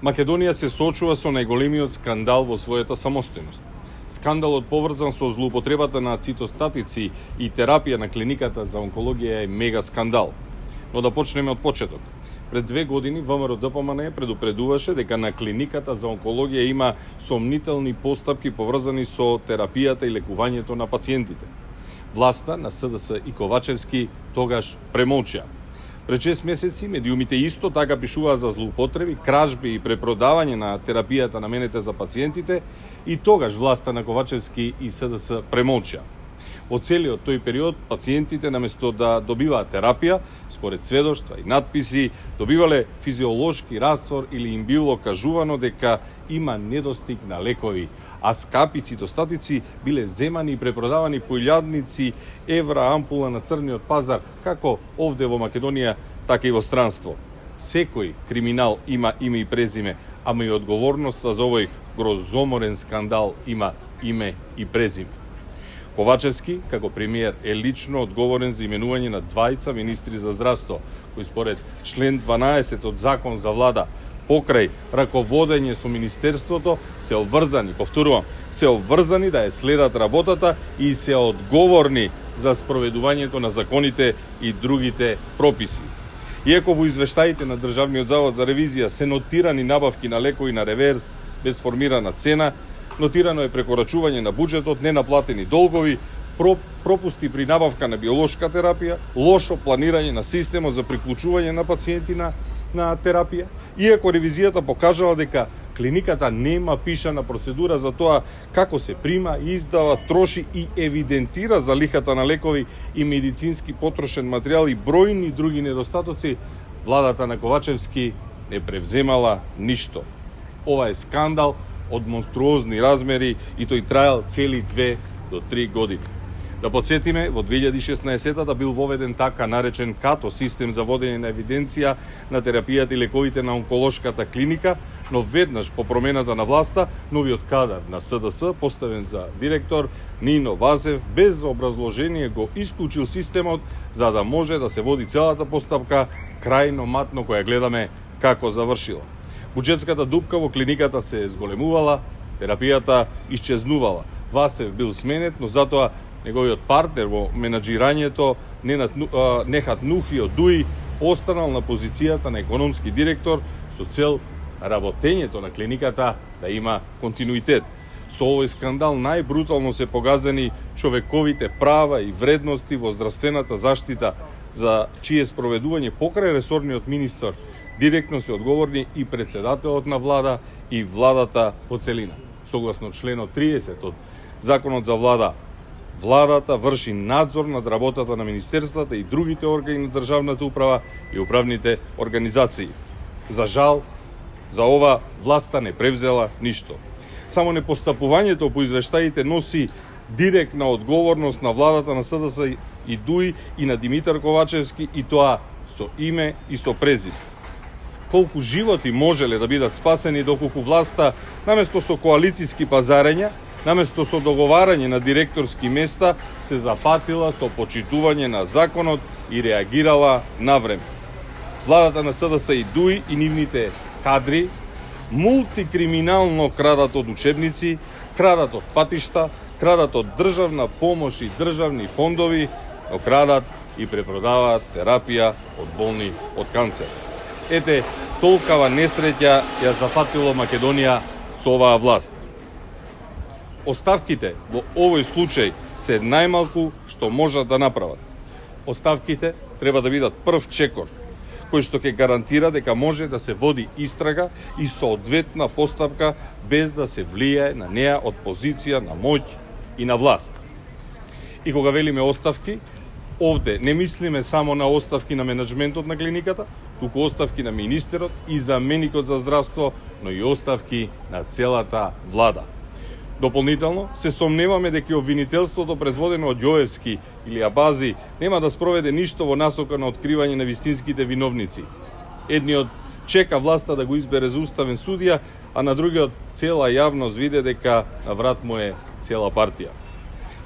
Македонија се соочува со најголемиот скандал во својата самостојност. Скандалот поврзан со злоупотребата на цитостатици и терапија на клиниката за онкологија е мега скандал. Но да почнеме од почеток. Пред 2 години ВМРО ДПМН предупредуваше дека на клиниката за онкологија има сомнителни постапки поврзани со терапијата и лекувањето на пациентите. Власта на СДС и Ковачевски тогаш премолча. Пред 6 месеци медиумите исто така пишуваа за злоупотреби, кражби и препродавање на терапијата наменете за пациентите и тогаш власта на Ковачевски и СДС премолча. Во целиот тој период пациентите наместо да добиваат терапија, според сведоштва и надписи, добивале физиолошки раствор или им било кажувано дека има недостиг на лекови, а скапи цитостатици биле земани и препродавани по илјадници евра ампула на црниот пазар, како овде во Македонија, така и во странство. Секој криминал има име и презиме, ама и одговорноста за овој грозоморен скандал има име и презиме. Ковачевски, како премиер, е лично одговорен за именување на 2 министри за здравство, кои според член 12 од Закон за влада, покрај раководење со министерството, се обврзани, повторувам, се обврзани да ја следат работата и се одговорни за спроведувањето на законите и другите прописи. Иако во извештаите на Државниот завод за ревизија се нотирани набавки на лекови на реверс без формирана цена, нотирано е прекорачување на буџетот, ненаплатени долгови, пропусти при набавка на биолошка терапија, лошо планирање на системот за приклучување на пациенти на терапија, иако ревизијата покажала дека клиниката нема пишана процедура за тоа како се прима, издава, троши и евидентира залихата на лекови и медицински потрошен материјал и бројни други недостатоци, владата на Ковачевски не превземала ништо. Ова е скандал од монструозни размери и тој траел цели 2 до 3 години. Да подсетиме, во 2016-та бил воведен така наречен КАТО, систем за водење на евиденција на терапијата и лековите на онколошката клиника, но веднаш по промената на власта, новиот кадар на СДС, поставен за директор Нино Вазев, без образложение го исклучил системот за да може да се води целата постапка крајно матно која гледаме како завршила. Буџетската дупка во клиниката се зголемувала, терапијата исчезнувала. Васев бил сменет, но затоа неговиот партнер во менаџирањето Нехат Нухио Дуи останал на позицијата на економски директор со цел работењето на клиниката да има континуитет. Со овој скандал најбрутално се погазени човековите права и вредности во здравствената заштита, за чие спроведување покрај ресорниот министар директно се одговорни и председателот на влада и владата по целина. Согласно членот 30 од Законот за влада, владата врши надзор над работата на министерствата и другите органи на државната управа и управните организации. За жал, за ова власта не превзела ништо. Само непостапувањето по извештаите носи директна одговорност на владата на СДС и ДУИ и на Димитар Ковачевски, и тоа со име и со презиме. Колку животи можеле да бидат спасени доколку власта, наместо со коалициски пазарења, наместо со договарање на директорски места, се зафатила со почитување на законот и реагирала навреме. Владата на СДС и ДУИ и нивните кадри мултикриминално крадат од учебници, крадат од патишта, крадат од државна помош и државни фондови, но крадат и препродаваат терапија од болни од канцер. Ете, толкава несреќа ја зафатило Македонија со оваа власт. Оставките во овој случај се најмалку што можат да направат. Оставките треба да бидат прв чекор, кој што ќе гарантира дека може да се води истрага и соодветна постапка без да се влијае на неа од позиција на моќ и на власт. И кога велиме оставки, овде не мислиме само на оставки на менеджментот на клиниката, туку оставки на министерот и заменикот за здравство, но и оставки на целата влада. Дополнително, се сомневаме дека обвинителството предводено од Јоевски или Абази нема да спроведе ништо во насока на откривање на вистинските виновници. Едниот чека власта да го избере за уставен судија, а на другиот цела јавност виде дека на врат му е цела партија.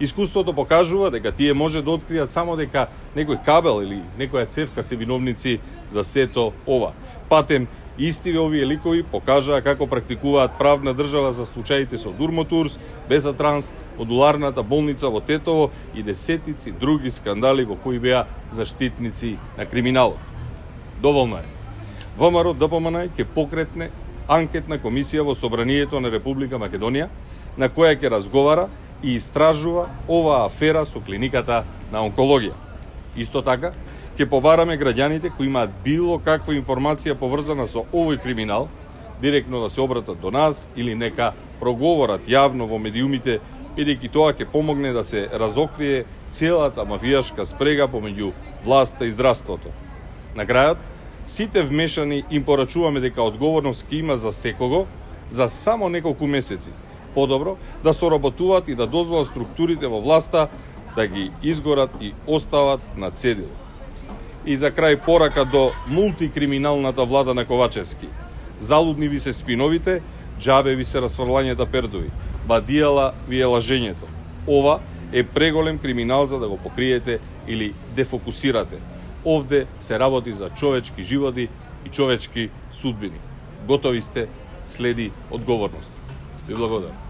Искуството покажува дека тие може да откријат само дека некој кабел или некоја цевка се виновници за сето ова. Патем, Истиве овие ликови покажаа како практикуваат правна држава за случаите со Дурмотурс, Безатранс, Одуларната болница во Тетово и десетици други скандали во кои беа заштитници на криминалот. Доволно е. ВМРО ДПМН ќе покретне анкетна комисија во Собранието на Република Македонија, на која ќе разговара и истражува оваа афера со клиниката на онкологија. Исто така, ќе побараме граѓаните кои имаат било каква информација поврзана со овој криминал, директно да се обратат до нас или нека проговорат јавно во медиумите, бидејќи тоа ќе помогне да се разокрие целата мафијашка спрега помеѓу власта и здравството. На крајот, сите вмешани им порачуваме дека одговорност ќе има за секого за само неколку месеци. Подобро да соработуваат и да дозволат структурите во власта да ги изгорат и остават на цедил. И за крај порака до мултикриминалната влада на Ковачевски. Залудни ви се спиновите, џабе ви се расфрлањата пердови. Бадијала ви е лажењето. Ова е преголем криминал за да го покриете или дефокусирате. Овде се работи за човечки животи и човечки судбини. Готови сте, следи одговорност. Ви благодарам.